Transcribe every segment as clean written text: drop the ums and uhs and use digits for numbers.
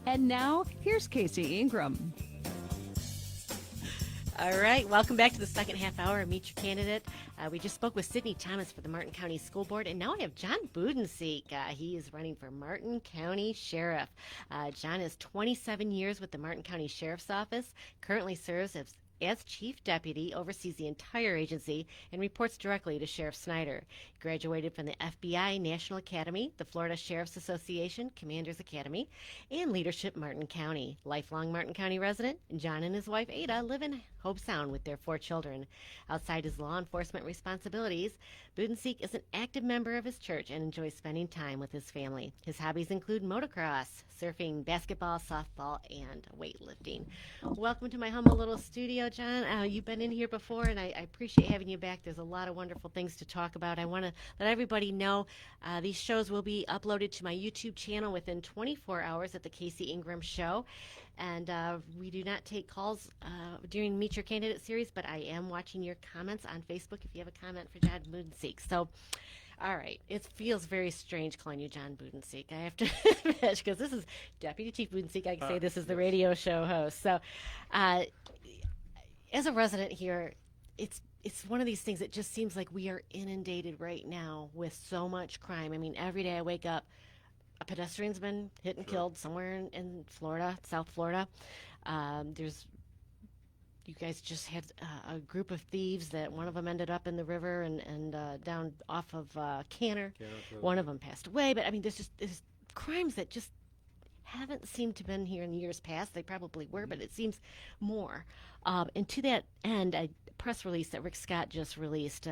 And now, here's Casey Ingram. All right, welcome back to the second half hour of Meet Your Candidate. We just spoke with Sidney Thomas for the Martin County School Board, and now I have John Budensiek. He is running for Martin County Sheriff. John has 27 years with the Martin County Sheriff's Office, currently serves as Chief Deputy, oversees the entire agency, and reports directly to Sheriff Snyder. He graduated from the FBI National Academy, the Florida Sheriff's Association Commanders Academy, and Leadership Martin County. Lifelong Martin County resident, John and his wife Ada live in Hobe Sound with their 4 children. Outside his law enforcement responsibilities, Budensiek is an active member of his church and enjoys spending time with his family. His hobbies include motocross, surfing, basketball, softball, and weightlifting. Welcome to my humble little studio, John. You've been in here before, and I appreciate having you back. There's a lot of wonderful things to talk about. I want to let everybody know these shows will be uploaded to my YouTube channel within 24 hours at the Casey Ingram Show. And we do not take calls during Meet Your Candidate series, but I am watching your comments on Facebook if you have a comment for John Budensiek. So, all right, it feels very strange calling you John Budensiek, I have to admit, because this is Deputy Chief Budensiek. I can say this is the radio show host. So, as a resident here, it's one of these things that just seems like we are inundated right now with so much crime. I mean, every day I wake up, a pedestrian's been hit and killed somewhere in Florida, South Florida. You guys just had a group of thieves that one of them ended up in the river and down off of Canner. One of them passed away. But I mean, there's crimes that just haven't seemed to been here in years past. They probably were, but it seems more. And to that end, a press release that Rick Scott just released,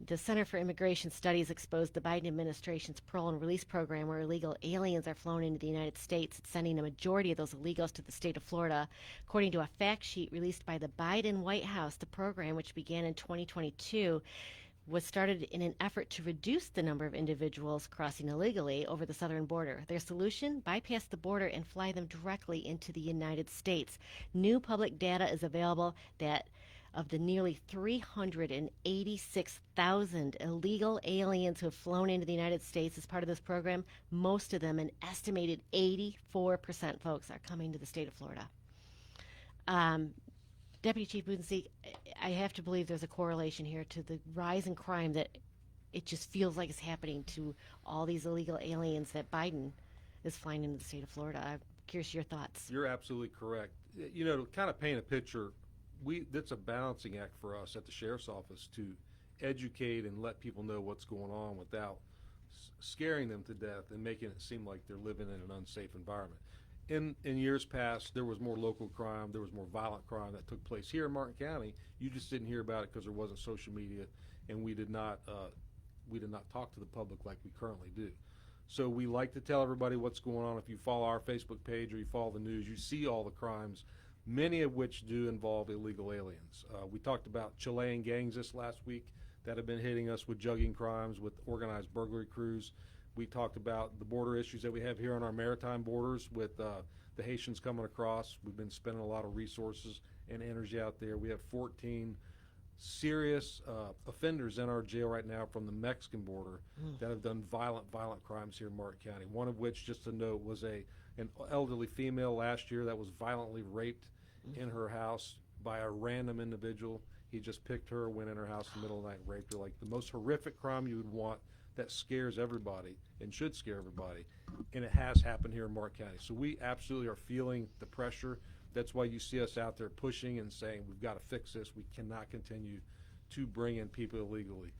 the Center for Immigration Studies exposed the Biden administration's parole and release program where illegal aliens are flown into the United States. It's sending a majority of those illegals to the state of Florida. According to a fact sheet released by the Biden White House, the program, which began in 2022, was started in an effort to reduce the number of individuals crossing illegally over the southern border. Their solution? Bypass the border and fly them directly into the United States. New public data is available that of the nearly 386,000 illegal aliens who have flown into the United States as part of this program, most of them, an estimated 84%, folks, are coming to the state of Florida. Deputy Chief Budensiek, I have to believe there's a correlation here to the rise in crime that it just feels like is happening to all these illegal aliens that Biden is flying into the state of Florida. I'm curious your thoughts. You're absolutely correct. You know, to kind of paint a picture, that's a balancing act for us at the Sheriff's Office to educate and let people know what's going on without scaring them to death and making it seem like they're living in an unsafe environment. In years past, there was more local crime, there was more violent crime that took place here in Martin County. You just didn't hear about it because there wasn't social media, and we did not talk to the public like we currently do. So we like to tell everybody what's going on. If you follow our Facebook page or you follow the news, you see all the crimes, many of which do involve illegal aliens. We talked about Chilean gangs this last week that have been hitting us with jugging crimes, with organized burglary crews. We talked about the border issues that we have here on our maritime borders with the Haitians coming across. We've been spending a lot of resources and energy out there. We have 14 serious offenders in our jail right now from the Mexican border that have done violent crimes here in Martin County. One of which, just to note, was an elderly female last year that was violently raped in her house by a random individual. He just picked her, went in her house in the middle of the night and raped her. Like the most horrific crime you would want, that scares everybody and should scare everybody, and it has happened here in Martin County. So we absolutely are feeling the pressure. That's why you see us out there pushing and saying we've got to fix this. We cannot continue to bring in people illegally.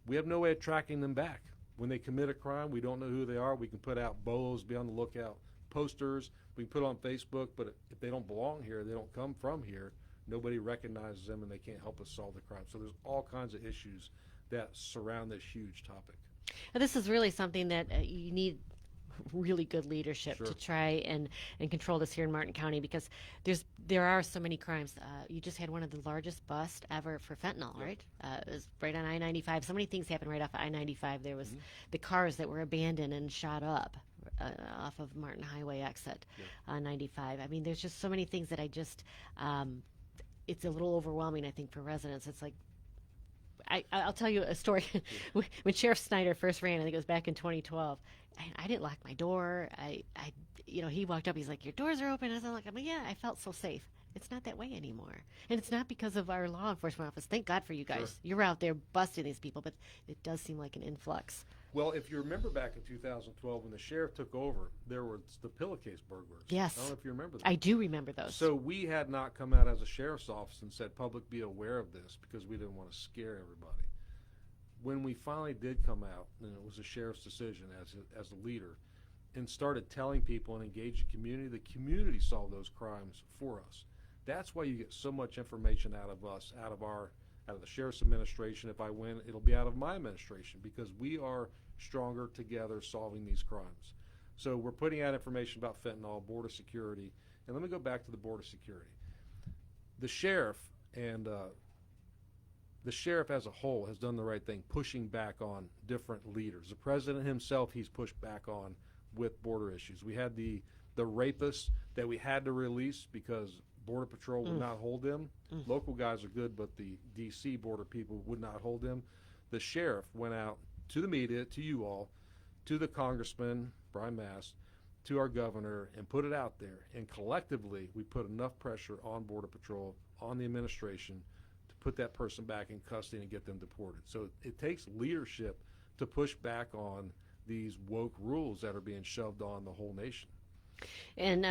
We have no way of tracking them back. When they commit a crime, we don't know who they are. We can put out bolos, be on the lookout, posters. We can put on Facebook, but if they don't belong here, they don't come from here, nobody recognizes them and they can't help us solve the crime. So there's all kinds of issues that surround this huge topic. Now, this is really something that you need really good leadership to try and control this here in Martin County, because there are so many crimes. You just had one of the largest busts ever for fentanyl, right? It was right on I-95. So many things happened right off of I-95. There was the cars that were abandoned and shot up off of Martin Highway exit on 95. I mean, there's just so many things that it's a little overwhelming, I think, for residents. It's like, I'll tell you a story. When Sheriff Snyder first ran, I think it was back in 2012, I didn't lock my door. he walked up. He's like, "Your doors are open." I was like, "Yeah, I felt so safe." It's not that way anymore, and it's not because of our law enforcement office. Thank God for you guys. Sure. You're out there busting these people, but it does seem like an influx. Well, if you remember back in 2012 when the sheriff took over, there was the pillowcase burglars. Yes. I don't know if you remember that. I do remember those. So we had not come out as a sheriff's office and said, public, be aware of this, because we didn't want to scare everybody. When we finally did come out, and it was the sheriff's decision as a leader, and started telling people and engaged the community solved those crimes for us. That's why you get so much information out of us, out of the sheriff's administration. If I win, it'll be out of my administration, because we are stronger together solving these crimes. So we're putting out information about fentanyl, border security, and let me go back to the border security. The sheriff and the sheriff as a whole has done the right thing, pushing back on different leaders. The president himself, he's pushed back on with border issues. We had the rapists that we had to release because Border Patrol would not hold them. Local guys are good, but the D.C. border people would not hold them. The sheriff went out to the media, to you all, to the congressman, Brian Mast, to our governor, and put it out there. And collectively, we put enough pressure on Border Patrol, on the administration, to put that person back in custody and get them deported. So it takes leadership to push back on these woke rules that are being shoved on the whole nation. And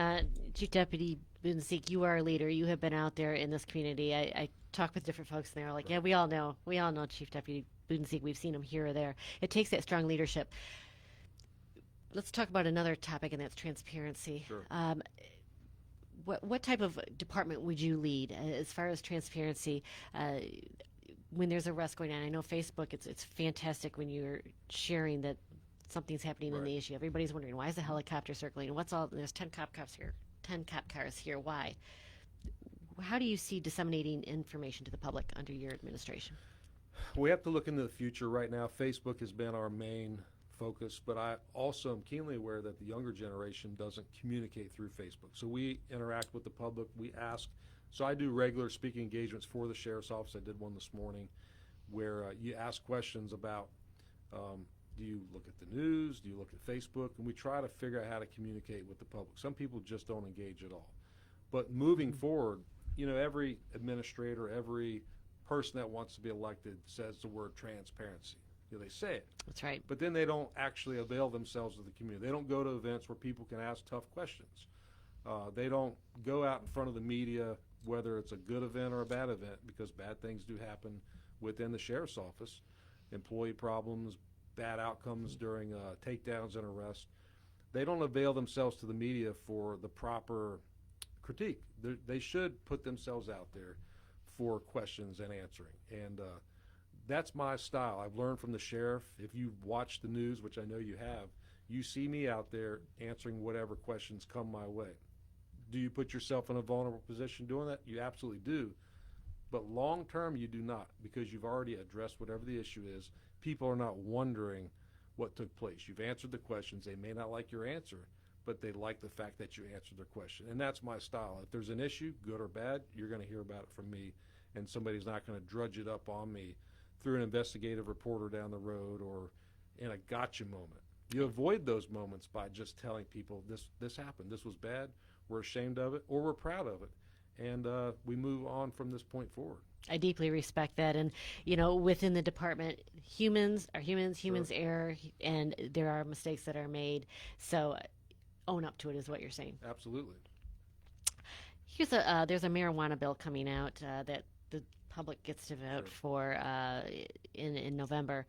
Chief Deputy Budensiek, you are a leader. You have been out there in this community. I talk with different folks, and they're like, "Yeah, we all know Chief Deputy Budensiek. We've seen him here or there." It takes that strong leadership. Let's talk about another topic, and that's transparency. Sure. What type of department would you lead as far as transparency? When there's arrest going on, I know Facebook. It's fantastic when you're sharing that something's happening in the issue. Everybody's wondering, why is the helicopter circling? There's 10 cop cars here, 10 cop cars here. Why? How do you see disseminating information to the public under your administration? We have to look into the future. Right now, Facebook has been our main focus, but I also am keenly aware that the younger generation doesn't communicate through Facebook. So we interact with the public. We ask. So I do regular speaking engagements for the sheriff's office. I did one this morning where you ask questions about do you look at the news? Do you look at Facebook? And we try to figure out how to communicate with the public. Some people just don't engage at all. But moving forward, every administrator, every person that wants to be elected says the word transparency. They say it. That's right. But then they don't actually avail themselves of the community. They don't go to events where people can ask tough questions. They don't go out in front of the media, whether it's a good event or a bad event, because bad things do happen within the sheriff's office. Employee problems, bad outcomes during takedowns and arrests. They don't avail themselves to the media for the proper critique. They should put themselves out there for questions and answering. And that's my style. I've learned from the sheriff. If you've watched the news, which I know you have, you see me out there answering whatever questions come my way. Do you put yourself in a vulnerable position doing that? You absolutely do. But long term, you do not, because you've already addressed whatever the issue is. People are not wondering what took place. You've answered the questions. They may not like your answer, but they like the fact that you answered their question. And that's my style. If there's an issue, good or bad, you're going to hear about it from me, and somebody's not going to drudge it up on me through an investigative reporter down the road or in a gotcha moment. You avoid those moments by just telling people this happened, this was bad, we're ashamed of it, or we're proud of it, and we move on from this point forward. I deeply respect that. And, within the department, humans are humans, humans Sure. err, and there are mistakes that are made. So own up to it is what you're saying. Absolutely. There's a marijuana bill coming out that the public gets to vote for in November.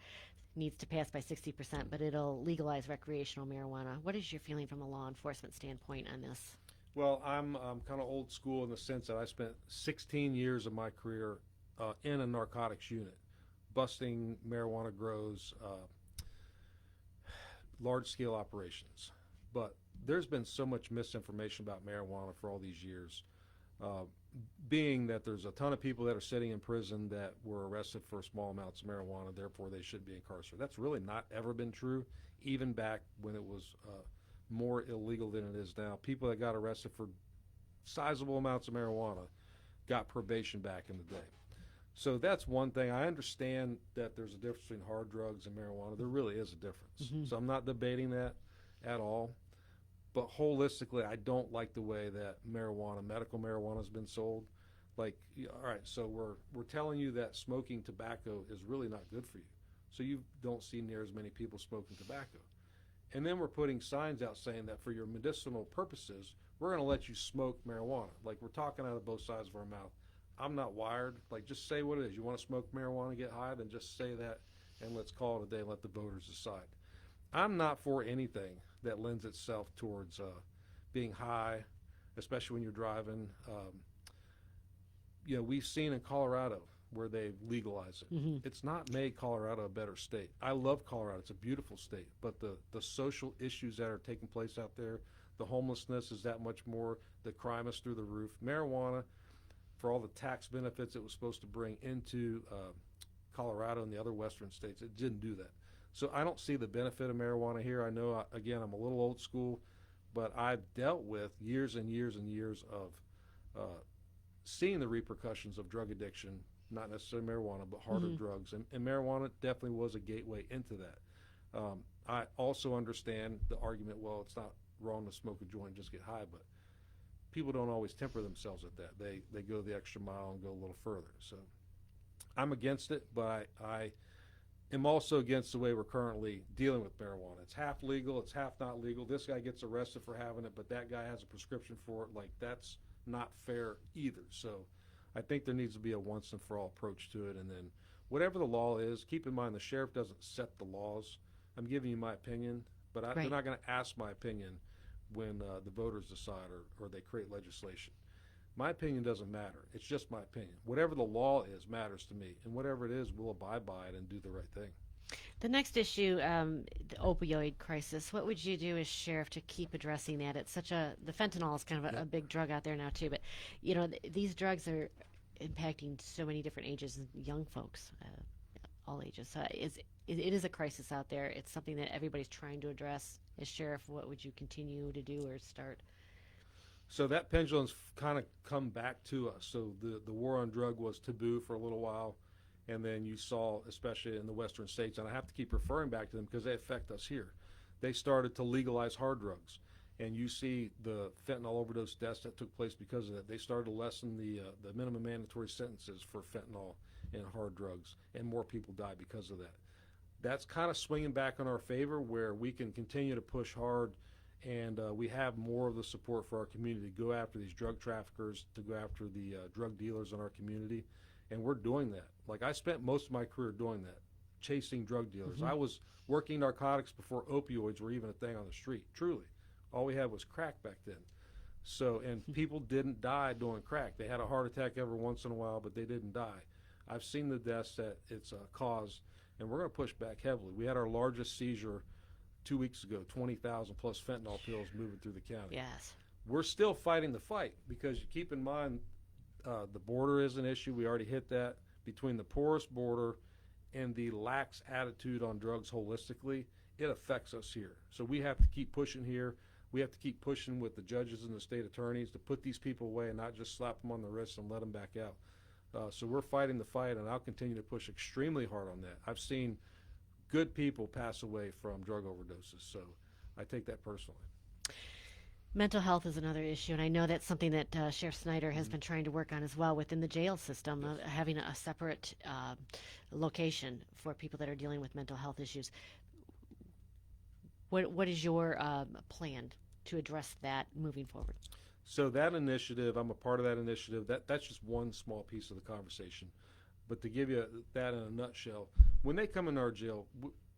Needs to pass by 60%, but it'll legalize recreational marijuana. What is your feeling from a law enforcement standpoint on this? Well, I'm kind of old school in the sense that I spent 16 years of my career in a narcotics unit, busting marijuana grows, large-scale operations. But there's been so much misinformation about marijuana for all these years, being that there's a ton of people that are sitting in prison that were arrested for small amounts of marijuana, therefore they should be incarcerated. That's really not ever been true, even back when it was more illegal than it is now. People that got arrested for sizable amounts of marijuana got probation back in the day. So that's one thing. I understand that there's a difference between hard drugs and marijuana. There really is a difference. So I'm not debating that at all. But holistically, I don't like the way that medical marijuana has been sold. Like, all right, so we're telling you that smoking tobacco is really not good for you. So you don't see near as many people smoking tobacco. And then we're putting signs out saying that for your medicinal purposes, we're going to let you smoke marijuana. Like, we're talking out of both sides of our mouth. I'm not wired. Like, just say what it is. You want to smoke marijuana and get high, then just say that, and let's call it a day and let the voters decide. I'm not for anything that lends itself towards being high, especially when you're driving. We've seen in Colorado where they've legalized it. Mm-hmm. It's not made Colorado a better state. I love Colorado. It's a beautiful state. But the social issues that are taking place out there, the homelessness is that much more. The crime is through the roof. Marijuana, for all the tax benefits it was supposed to bring into Colorado and the other western states, it didn't do that. So I don't see the benefit of marijuana here. I know, again, I'm a little old school, but I've dealt with years and years and years of seeing the repercussions of drug addiction, not necessarily marijuana, but harder drugs. And marijuana definitely was a gateway into that. I also understand the argument, well, it's not wrong to smoke a joint and just get high, but people don't always temper themselves at that. They go the extra mile and go a little further. So I'm against it, but I am also against the way we're currently dealing with marijuana. It's half legal, it's half not legal. This guy gets arrested for having it, but that guy has a prescription for it. Like, that's not fair either. So I think there needs to be a once and for all approach to it. And then whatever the law is, keep in mind the sheriff doesn't set the laws. I'm giving you my opinion, but they're not going to ask my opinion when the voters decide or they create legislation. My opinion doesn't matter. It's just my opinion. Whatever the law is matters to me, and whatever it is, we'll abide by it and do the right thing. The next issue, the opioid crisis. What would you do as sheriff to keep addressing that? It's such the fentanyl is kind of a big drug out there now too, but these drugs are impacting so many different ages, young folks, all ages. So it is a crisis out there. It's something that everybody's trying to address. As sheriff, what would you continue to do or start? So that pendulum's kind of come back to us. So the war on drug was taboo for a little while, and then you saw, especially in the western states, and I have to keep referring back to them because they affect us here. They started to legalize hard drugs, and you see the fentanyl overdose deaths that took place because of that. They started to lessen the minimum mandatory sentences for fentanyl and hard drugs, and more people die because of that. That's kind of swinging back in our favor where we can continue to push hard, and we have more of the support for our community to go after these drug traffickers, to go after the drug dealers in our community, and we're doing that. Like, I spent most of my career doing that, chasing drug dealers. I was working narcotics before opioids were even a thing on the street, truly. All we had was crack back then. So, and people didn't die doing crack. They had a heart attack every once in a while, but they didn't die. I've seen the deaths that it's caused, and we're going to push back heavily. We had our largest seizure 2 weeks ago, 20,000 plus fentanyl pills moving through the county. Yes. We're still fighting the fight because you keep in mind the border is an issue. We already hit that. Between the porous border and the lax attitude on drugs holistically, it affects us here. So we have to keep pushing here. We have to keep pushing with the judges and the state attorneys to put these people away and not just slap them on the wrist and let them back out. So we're fighting the fight, and I'll continue to push extremely hard on that. I've seen good people pass away from drug overdoses, so I take that personally. Mental health is another issue, and I know that's something that Sheriff Snyder has been trying to work on as well within the jail system, having a separate location for people that are dealing with mental health issues. What is your plan to address that moving forward? So that initiative, I'm a part of that initiative. That's just one small piece of the conversation. But to give you that in a nutshell, when they come in our jail,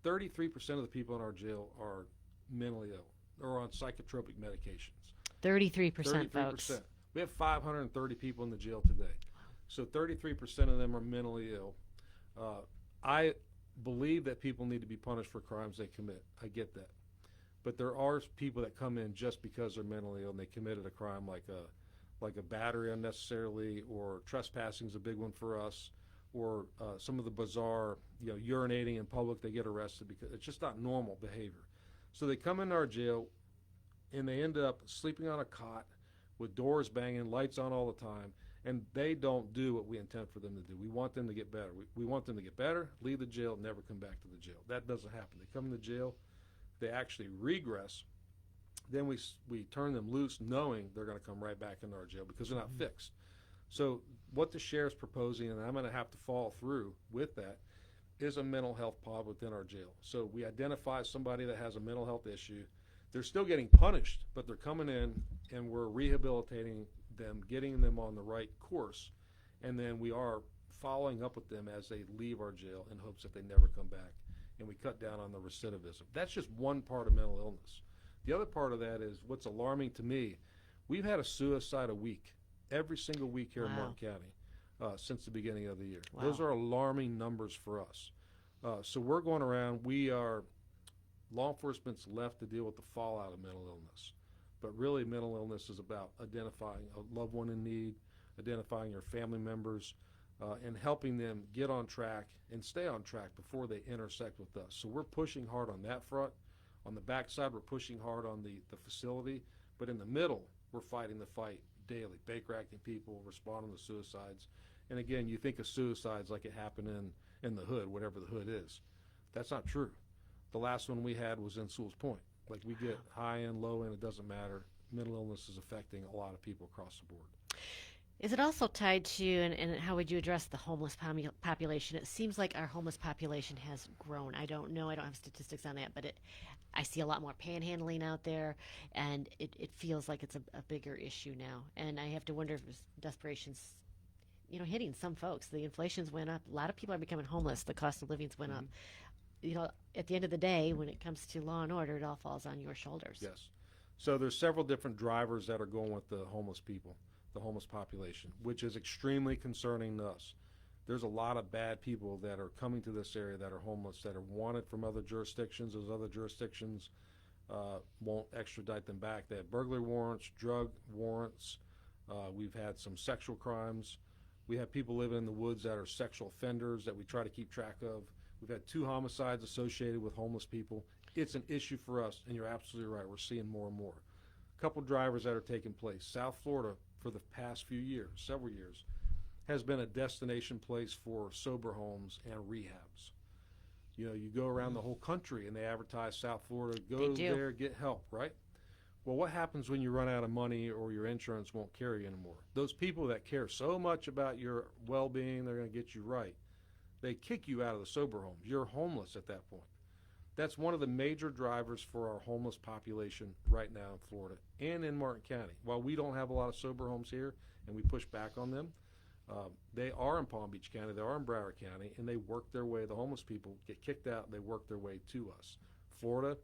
33% of the people in our jail are mentally ill or on psychotropic medications. 33%, folks. We have 530 people in the jail today. So 33% of them are mentally ill. I believe that people need to be punished for crimes they commit. I get that. But there are people that come in just because they're mentally ill and they committed a crime like a battery unnecessarily, or trespassing is a big one for us, or some of the bizarre, urinating in public, they get arrested because it's just not normal behavior. So they come into our jail and they end up sleeping on a cot with doors banging, lights on all the time, and they don't do what we intend for them to do. We want them to get better. We want them to get better, leave the jail, never come back to the jail. That doesn't happen. They come in the jail, they actually regress, then we turn them loose knowing they're going to come right back into our jail because they're not fixed. So what the sheriff's proposing, and I'm going to have to follow through with that, is a mental health pod within our jail. So we identify somebody that has a mental health issue. They're still getting punished, but they're coming in and we're rehabilitating them, getting them on the right course, and then we are following up with them as they leave our jail in hopes that they never come back, and we cut down on the recidivism. That's just one part of mental illness. The other part of that is what's alarming to me. We've had a suicide a week, every single week here in Martin County since the beginning of the year. Wow. Those are alarming numbers for us. So we're going around, law enforcement's left to deal with the fallout of mental illness. But really, mental illness is about identifying a loved one in need, identifying your family members, and helping them get on track and stay on track before they intersect with us. So we're pushing hard on that front. On the backside, we're pushing hard on the facility. But in the middle, we're fighting the fight daily, Baker acting people, responding to suicides. And again, you think of suicides like it happened in the hood, whatever the hood is. That's not true. The last one we had was in Sewell's Point. Like, we get high end, low end, it doesn't matter. Mental illness is affecting a lot of people across the board. Is it also tied to, and how would you address the homeless population? It seems like our homeless population has grown. I don't know, I don't have statistics on that, but I see a lot more panhandling out there, and it feels like it's a bigger issue now. And I have to wonder if desperation's, hitting some folks. The inflation's went up. A lot of people are becoming homeless. The cost of living's went up. At the end of the day, when it comes to law and order, it all falls on your shoulders. Yes. So there's several different drivers that are going with the homeless people, the homeless population, which is extremely concerning to us. There's a lot of bad people that are coming to this area that are homeless, that are wanted from other jurisdictions. Those other jurisdictions won't extradite them back. They have burglary warrants, drug warrants. We've had some sexual crimes. We have people living in the woods that are sexual offenders that we try to keep track of. We've had 2 homicides associated with homeless people. It's an issue for us, and you're absolutely right. We're seeing more and more. A couple drivers that are taking place. South Florida, for the past few years, several years, has been a destination place for sober homes and rehabs. You go around the whole country, and they advertise South Florida, go there, get help, right? Well, what happens when you run out of money or your insurance won't carry you anymore? Those people that care so much about your well-being, they're going to get you right, they kick you out of the sober homes. You're homeless at that point. That's one of the major drivers for our homeless population right now in Florida and in Martin County. While we don't have a lot of sober homes here and we push back on them, they are in Palm Beach County, they are in Broward County, and they work their way, the homeless people get kicked out, and they work their way to us. Florida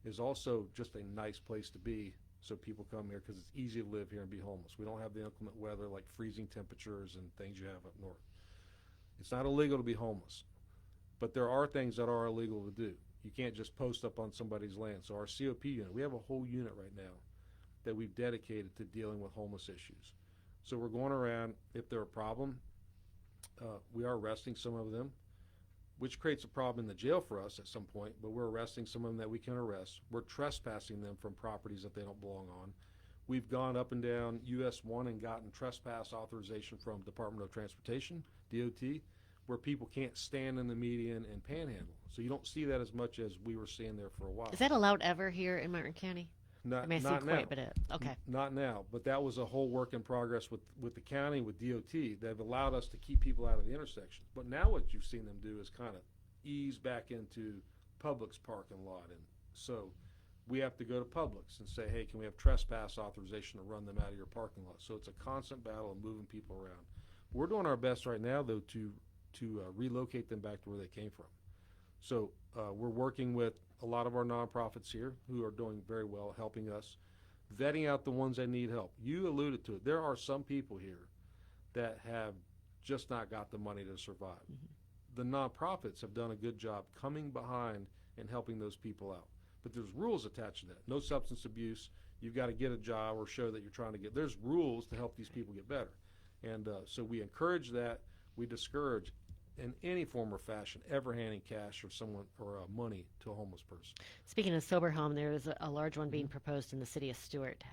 is also just a nice place to be, so people come here because it's easy to live here and be homeless. We don't have the inclement weather like freezing temperatures and things you have up north. It's not illegal to be homeless, but there are things that are illegal to do. You can't just post up on somebody's land. So our COP unit, we have a whole unit right now that we've dedicated to dealing with homeless issues. So we're going around, if they're a problem, we are arresting some of them, which creates a problem in the jail for us at some point, but we're arresting some of them that we can arrest. We're trespassing them from properties that they don't belong on. We've gone up and down US 1 and gotten trespass authorization from Department of Transportation, DOT, where people can't stand in the median and panhandle. So you don't see that as much as we were seeing there for a while. Is that allowed ever here in Martin County? Not I see now. quite a bit of, okay. Not now, but that was a whole work in progress with the county, with DOT. They've allowed us to keep people out of the intersections. But now what you've seen them do is kind of ease back into Publix parking lot. And so we have to go to Publix and say, hey, can we have trespass authorization to run them out of your parking lot? So it's a constant battle of moving people around. We're doing our best right now, though, to relocate them back to where they came from. So we're working with a lot of our nonprofits here who are doing very well, helping us, vetting out the ones that need help. You alluded to it. There are some people here that have just not got the money to survive. Mm-hmm. The nonprofits have done a good job coming behind and helping those people out. But there's rules attached to that. No substance abuse. You've got to get a job or show that you're trying to get. There's rules to help these people get better. And so we encourage that. We discourage in any form or fashion ever handing cash or money to a homeless person. Speaking of sober home, there is a large one being proposed in the city of Stuart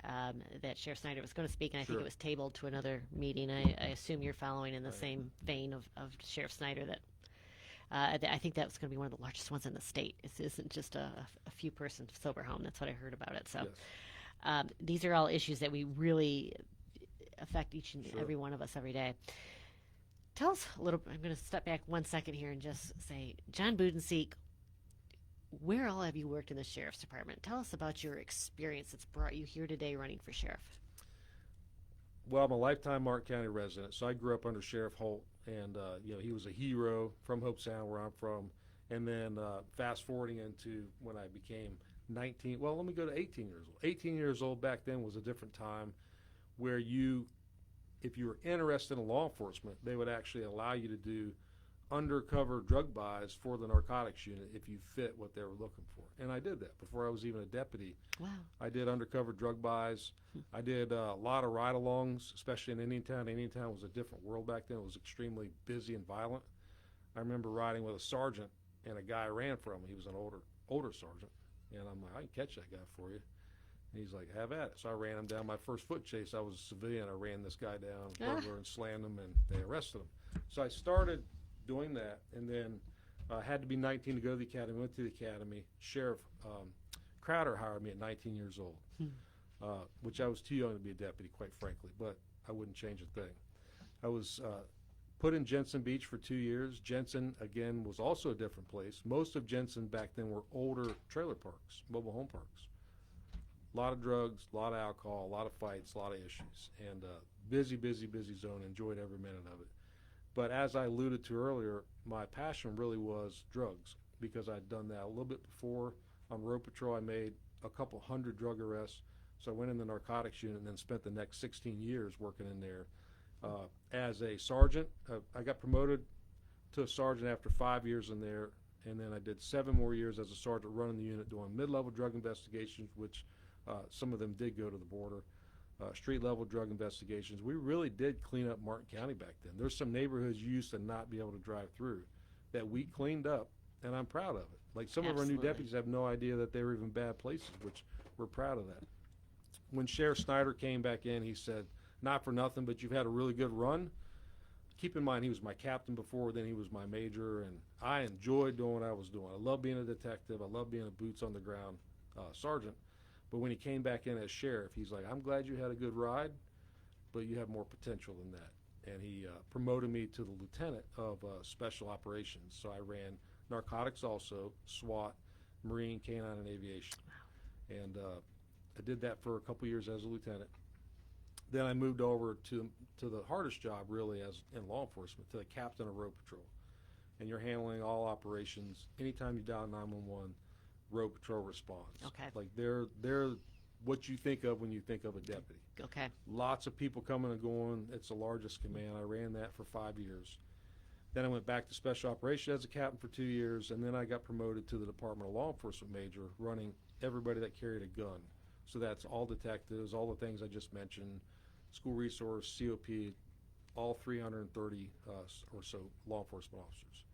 that Sheriff Snyder was going to speak, and I think it was tabled to another meeting. I assume you're following in the same vein of Sheriff Snyder. That I think that's going to be one of the largest ones in the state. It isn't just a few person sober home. That's what I heard about it. So Yes. these are all issues that we really affect each and Sure. every one of us every day. Tell us a little. I'm going to step back 1 second here and just say, John Budensiek, where all have you worked in the sheriff's department? Tell us about your experience that's brought you here today running for sheriff. Well, I'm a lifetime Martin County resident, so I grew up under Sheriff Holt, and he was a hero from Hope Sound, where I'm from. And then fast forwarding into when I became 19. Well, let me go to 18 years old. 18 years old back then was a different time, where if you were interested in law enforcement, they would actually allow you to do undercover drug buys for the narcotics unit if you fit what they were looking for. And I did that before I was even a deputy. Wow. I did undercover drug buys. I did a lot of ride-alongs, especially in Indiantown. Indiantown was a different world back then. It was extremely busy and violent. I remember riding with a sergeant, and a guy ran from me. He was an older sergeant. And I'm like, I can catch that guy for you. And he's like, have at it. So I ran him down. My first foot chase, I was a civilian. I ran this guy down, burglar, and slammed him, and they arrested him. So I started doing that, and then had to be 19 to go to the academy. Went to the academy. Sheriff Crowder hired me at 19 years old, which I was too young to be a deputy, quite frankly, but I wouldn't change a thing. I was put in Jensen Beach for 2 years. Jensen, again, was also a different place. Most of Jensen back then were older trailer parks, mobile home parks. A lot of drugs, a lot of alcohol, a lot of fights, a lot of issues, and busy zone. Enjoyed every minute of it. But as I alluded to earlier, my passion really was drugs, because I'd done that a little bit before. On road patrol, I made a couple hundred drug arrests. So I went in the narcotics unit and then spent the next 16 years working in there. As a sergeant, I got promoted to a sergeant after 5 years in there, and then I did 7 more years as a sergeant running the unit doing mid-level drug investigations, which some of them did go to the border. Street-level drug investigations. We really did clean up Martin County back then. There's some neighborhoods you used to not be able to drive through that we cleaned up, and I'm proud of it. Like some of our new deputies have no idea that they were even bad places, which we're proud of that. When Sheriff Snyder came back in, he said, not for nothing, but you've had a really good run. Keep in mind, he was my captain before, then he was my major, and I enjoyed doing what I was doing. I love being a detective. I love being a boots-on-the-ground sergeant. But when he came back in as sheriff, he's like, I'm glad you had a good ride, but you have more potential than that. And he promoted me to the lieutenant of special operations. So I ran narcotics also, SWAT, Marine, Canine, and Aviation. Wow. And I did that for a couple years as a lieutenant. Then I moved over to the hardest job, really, as in law enforcement, to the captain of road patrol. And you're handling all operations. Anytime you dial 911, road patrol response. Okay. Like they're what you think of when you think of a deputy. Okay. Lots of people coming and going. It's the largest command. I ran that for 5 years. Then I went back to special operations as a captain for 2 years, and then I got promoted to the Department of Law Enforcement major, running everybody that carried a gun. So that's all detectives, all the things I just mentioned, school resource, COP, all 330 or so law enforcement officers.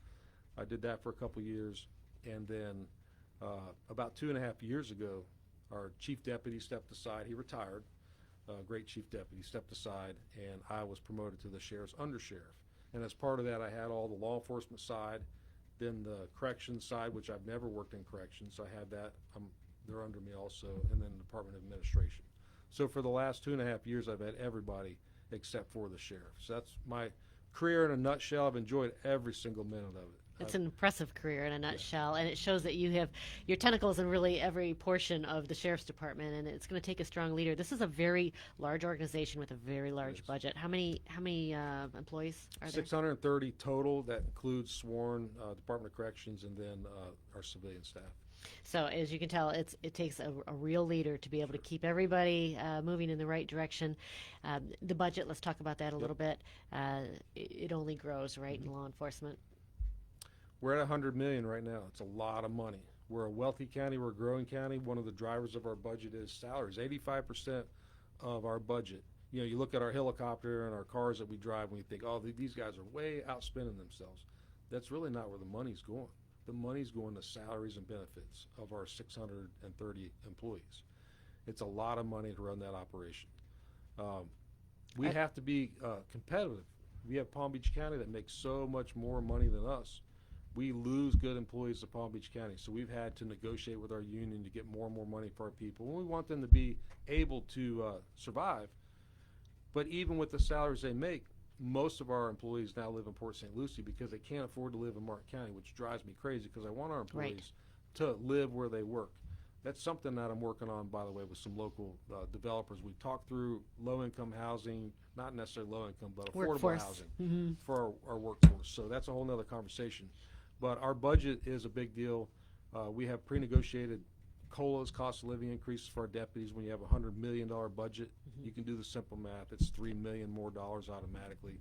I did that for a couple years, and then about 2.5 years ago, our chief deputy stepped aside. He retired, great chief deputy, stepped aside, and I was promoted to the sheriff's undersheriff. And as part of that, I had all the law enforcement side, then the corrections side, which I've never worked in corrections, so I had that. They're under me also, and then the Department of Administration. So for the last 2.5 years, I've had everybody except for the sheriff. So that's my career in a nutshell. I've enjoyed every single minute of it. It's an impressive career in a nutshell, and it shows that you have your tentacles in really every portion of the sheriff's department, and it's going to take a strong leader. This is a very large organization with a very large budget. How many employees are there? 630 total. That includes sworn, Department of Corrections, and then our civilian staff. So as you can tell, it takes a real leader to be able to keep everybody moving in the right direction. The budget, let's talk about that a little bit. It only grows, right, in law enforcement. We're at $100 million right now. It's a lot of money. We're a wealthy county. We're a growing county. One of the drivers of our budget is salaries. 85% of our budget. You know, you look at our helicopter and our cars that we drive and we think, oh, these guys are way outspending themselves. That's really not where the money's going. The money's going to salaries and benefits of our 630 employees. It's a lot of money to run that operation. We have to be competitive. We have Palm Beach County that makes so much more money than us. we lose good employees to Palm Beach County. So we've had to negotiate with our union to get more and more money for our people. And we want them to be able to survive. But even with the salaries they make, most of our employees now live in Port St. Lucie because they can't afford to live in Martin County, which drives me crazy because I want our employees to live where they work. That's something that I'm working on, by the way, with some local developers. We talked through low-income housing, not necessarily low-income, but affordable housing for our workforce. So that's a whole nother conversation. But our budget is a big deal. We have pre-negotiated COLAs, cost of living increases for our deputies. When you have a $100 million budget, you can do the simple math. It's $3 million more automatically.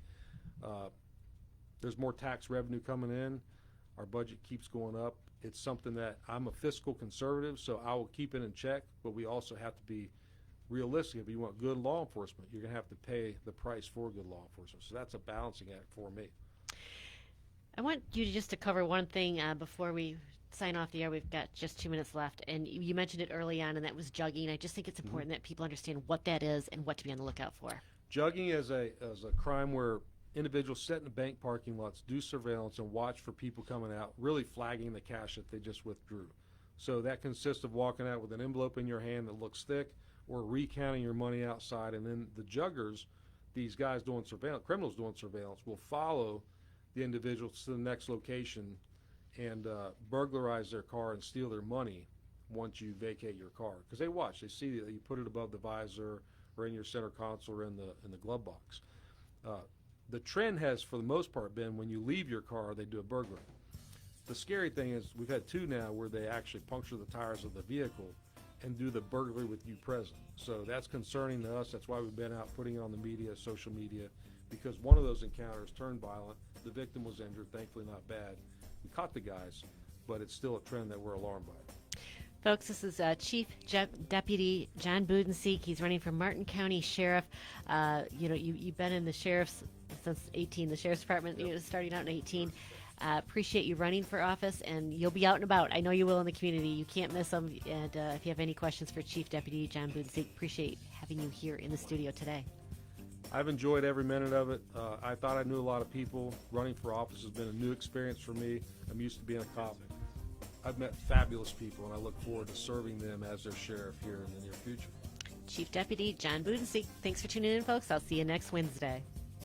There's more tax revenue coming in. Our budget keeps going up. It's something that I'm a fiscal conservative, so I will keep it in check, but we also have to be realistic. If you want good law enforcement, you're going to have to pay the price for good law enforcement. So that's a balancing act for me. I want you just to cover one thing before we sign off the air. We've got just 2 minutes left, and you mentioned it early on, and that was jugging. I just think it's important that people understand what that is and what to be on the lookout for. Jugging is a crime where individuals sit in the bank parking lots, do surveillance, and watch for people coming out, really flagging the cash that they just withdrew. So that consists of walking out with an envelope in your hand that looks thick, or recounting your money outside, and then the juggers, these guys doing surveillance, criminals doing surveillance, will follow the individuals to the next location and burglarize their car and steal their money once you vacate your car. Because they watch, they see that you put it above the visor or in your center console or in the glove box. The trend has, for the most part, been when you leave your car, they do a burglary. The scary thing is we've had 2 now where they actually puncture the tires of the vehicle and do the burglary with you present. So that's concerning to us. That's why we've been out putting it on the media, social media, because one of those encounters turned violent. The victim was injured, thankfully not bad. We caught the guys, but it's still a trend that we're alarmed by. Folks, this is Chief Deputy John Budensiek. He's running for Martin County Sheriff. You've been in the sheriff's since 18, the sheriff's department, starting out in 18. Appreciate you running for office, and you'll be out and about. I know you will in the community. You can't miss them. And if you have any questions for Chief Deputy John Budensiek, appreciate having you here in the studio today. I've enjoyed every minute of it. I thought I knew a lot of people. Running for office has been a new experience for me. I'm used to being a cop. I've met fabulous people, and I look forward to serving them as their sheriff here in the near future. Chief Deputy John Budensiek, thanks for tuning in, folks. I'll see you next Wednesday.